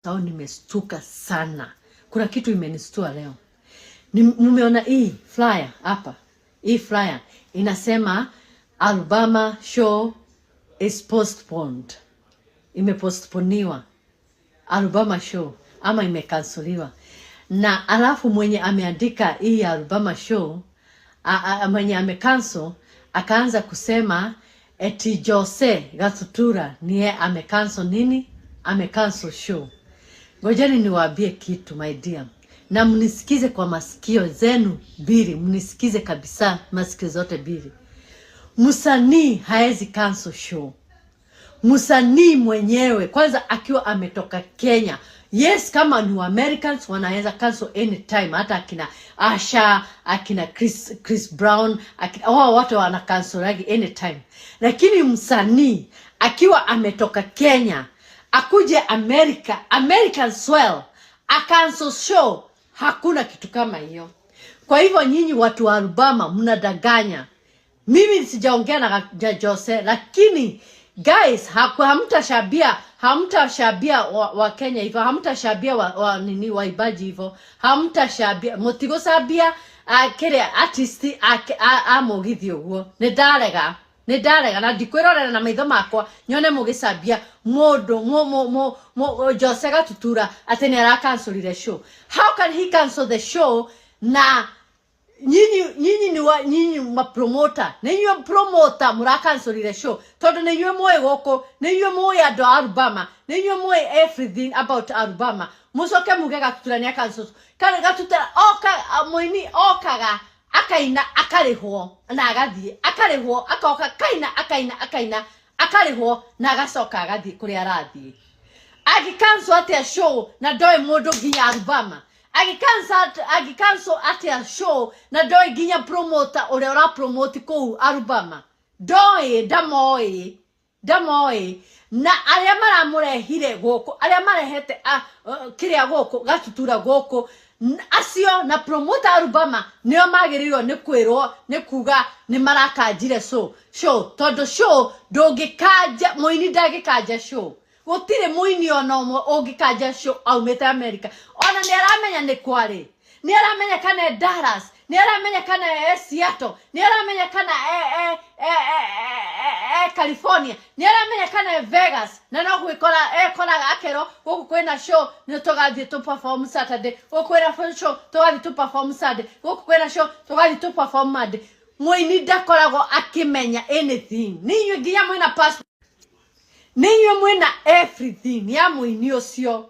Sao nimestuka sana. Kuna kitu imenistua leo. Nimeona hii flyer hapa. Hii flyer inasema Alabama show is postponed. Imepostponiwa. Alabama show ama imekansoliwa. Na alafu mwenye ameandika hii Alabama show mwenye amecancel akaanza kusema eti Jose Gatutura niye amecancel nini? Amecancel show. Ngojeni niwaambie kitu my dear. Na mnisikize kwa masikio zenu mbili, mnisikize kabisa masikio zote mbili. Msanii haezi cancel show. Msanii mwenyewe kwanza akiwa ametoka Kenya. Yes, kama ni Americans wanaweza cancel anytime, hata akina Asha, akina Chris Brown, wao watu wana cancel anytime. Lakini msanii akiwa ametoka Kenya akuje American swell a cancel show, hakuna kitu kama hiyo. Kwa hivyo nyinyi watu wa Alabama mnadanganya. Mimi sijaongea na Jose, lakini guys hamtashabia wa Kenya hivyo, hamtashabia wa nini waibaji hivyo, hamtashabia motigo sabia kile artist amogithio huo. Nedarega na dikwirorera na maitho makwa nyone mugisabia modo Jose Gatutura ateni ara cancelire show. How can he cancel the show? Na nyinyi ma promoter, nenyu promoter mura cancelire show. Todo nenyu moe goko, nenyu moe ado Alabama, nenyu moe everything about Alabama. Musoke muge Gatutura ni cancel. Kana Gatutura moini okaga akaina akarihwo na agathie akarihwo akoka akaina akarihwo na agacoka agathie kuri arathie. Agicancel atia show na doe mundu nginya Alabama. Agicancel atia show na doe nginya promoter ore ora promote kou Alabama. Doe damoe na aria maramurehire goko, aria marehete kiria goko Gatutura goko asio na promoter Alabama nio magirirwo ni kwirwo ni kuga ni marakanjire show todo show ndongikaja muini ndagikaja show. Gutire muini ona umwe ungikaja show aumete America. Ona ni aramenya ni kwari, ni aramenya kana Dallas, ni aramenya kana Seattle, ni aramenya kana California, ni aramenya kana Vegas. Na no gwikora koraga akero guku kwina show ni tugathie to perform Saturday, guku kwina show tugathie to perform Sunday, guku kwina show tugathie to perform Monday. Muini ndakoragwo akimenya anything. Ninyu nginya mwina passport, ninyu mwina everything ya muini ucio.